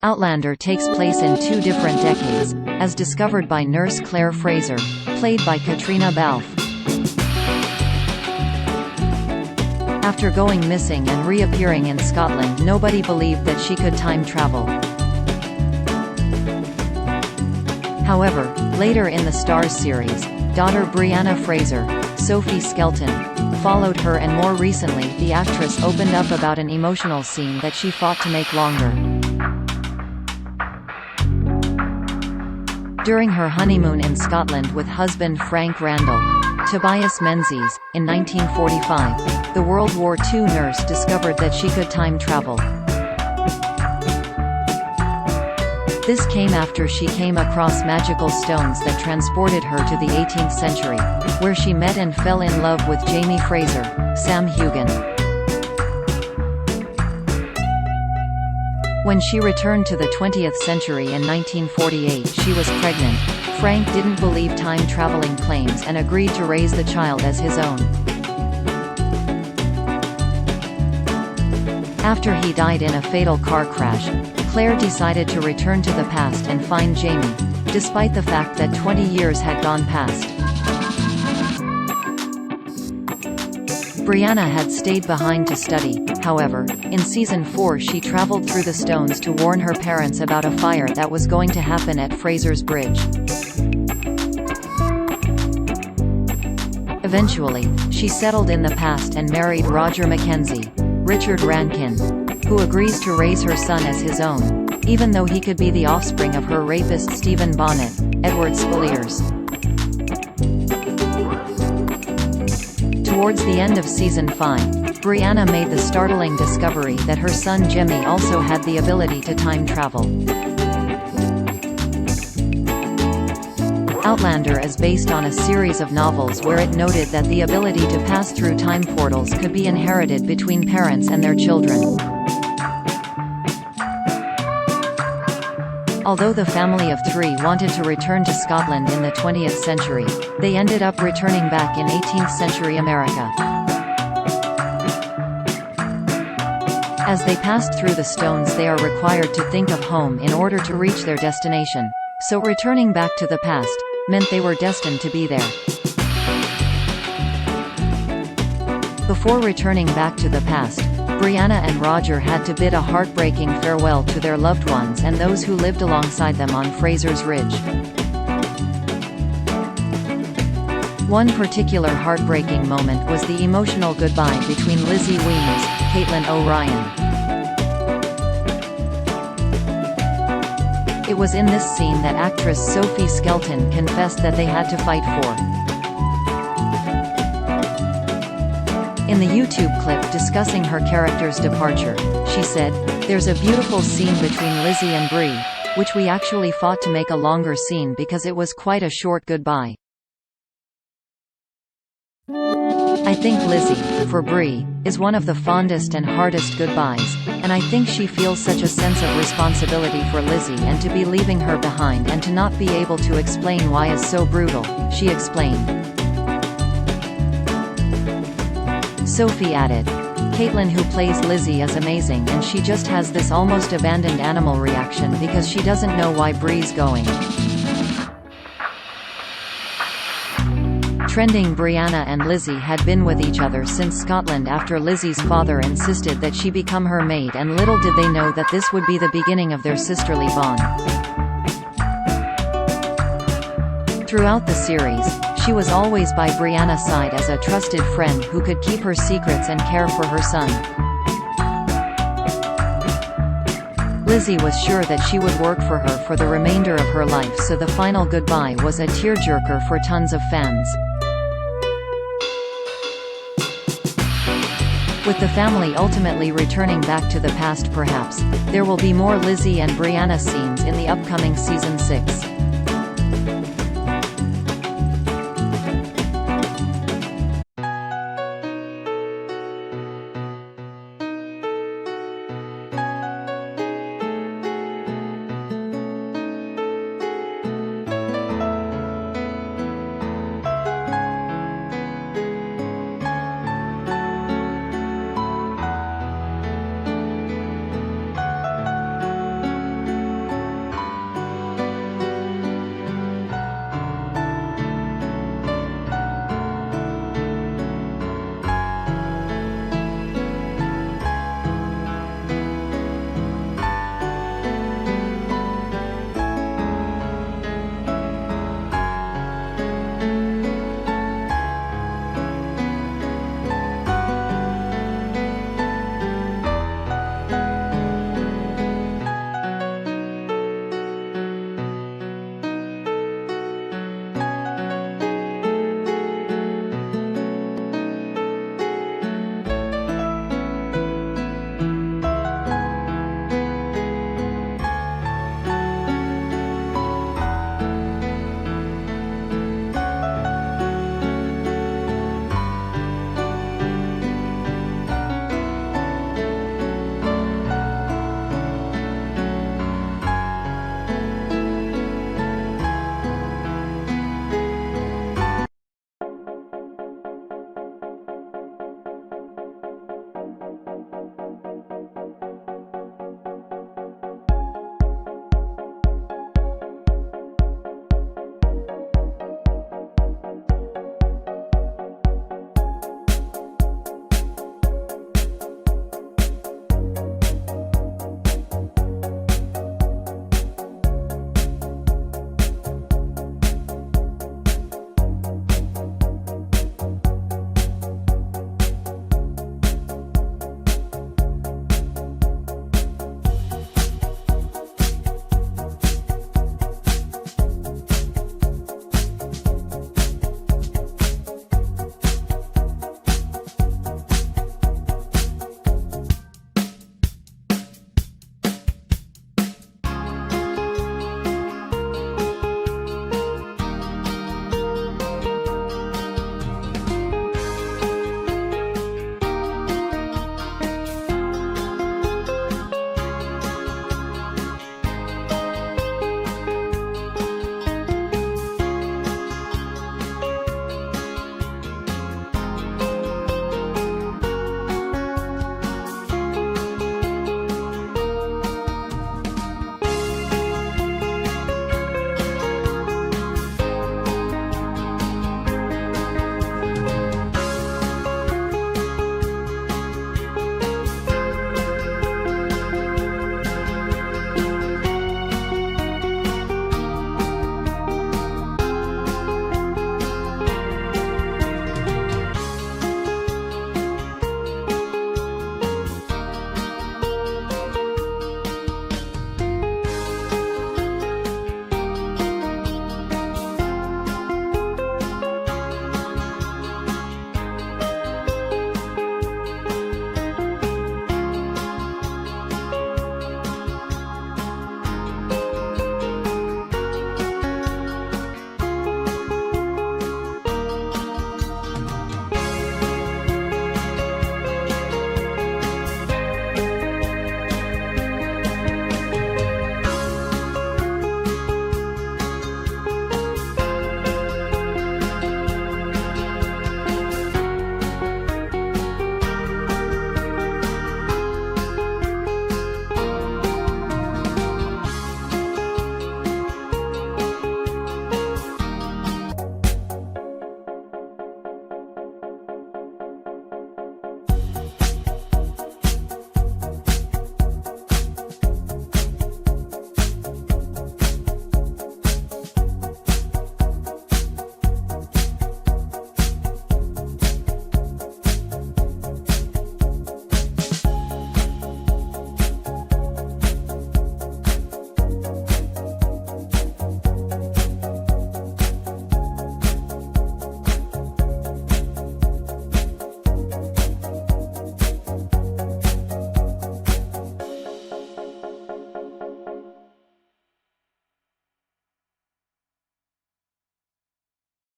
Outlander takes place in 2 different decades, as discovered by nurse Claire Fraser, played by Caitríona Balfe. After going missing and reappearing in Scotland, nobody believed that she could time travel. However, later in the Starz series, daughter Brianna Fraser, Sophie Skelton, followed her, and more recently the actress opened up about an emotional scene that she fought to make longer. During her honeymoon in Scotland with husband Frank Randall, Tobias Menzies, in 1945, the World War II nurse discovered that she could time travel. This came after she came across magical stones that transported her to the 18th century, where she met and fell in love with Jamie Fraser, Sam Hugan. When she returned to the 20th century in 1948, she was pregnant. Frank didn't believe time-traveling claims and agreed to raise the child as his own. After he died in a fatal car crash, Claire decided to return to the past and find Jamie, despite the fact that 20 years had gone past. Brianna had stayed behind to study. However, in season 4 she traveled through the stones to warn her parents about a fire that was going to happen at Fraser's Bridge. Eventually, she settled in the past and married Roger Mackenzie, Richard Rankin, who agrees to raise her son as his own, even though he could be the offspring of her rapist Stephen Bonnet, Edward Spaliers. Towards the end of season 5, Brianna made the startling discovery that her son Jimmy also had the ability to time travel. Outlander is based on a series of novels where it noted that the ability to pass through time portals could be inherited between parents and their children. Although the family of 3 wanted to return to Scotland in the 20th century, they ended up returning back in 18th century America. As they passed through the stones, they are required to think of home in order to reach their destination, so returning back to the past meant they were destined to be there. Before returning back to the past, Brianna and Roger had to bid a heartbreaking farewell to their loved ones and those who lived alongside them on Fraser's Ridge. One particular heartbreaking moment was the emotional goodbye between Lizzie Weems, Caitlin O'Ryan. It was in this scene that actress Sophie Skelton confessed that they had to fight for. In the YouTube clip discussing her character's departure, she said, "There's a beautiful scene between Lizzie and Brie, which we actually fought to make a longer scene because it was quite a short goodbye. I think Lizzie, for Brie, is one of the fondest and hardest goodbyes, and I think she feels such a sense of responsibility for Lizzie, and to be leaving her behind and to not be able to explain why is so brutal," she explained. Sophie added, "Caitlin, who plays Lizzie, is amazing, and she just has this almost abandoned animal reaction because she doesn't know why Brie's going." Trending: Brianna and Lizzie had been with each other since Scotland after Lizzie's father insisted that she become her maid, and little did they know that this would be the beginning of their sisterly bond. Throughout the series, she was always by Brianna's side as a trusted friend who could keep her secrets and care for her son. Lizzie was sure that she would work for her for the remainder of her life, so the final goodbye was a tearjerker for tons of fans. With the family ultimately returning back to the past, perhaps there will be more Lizzie and Brianna scenes in the upcoming season 6.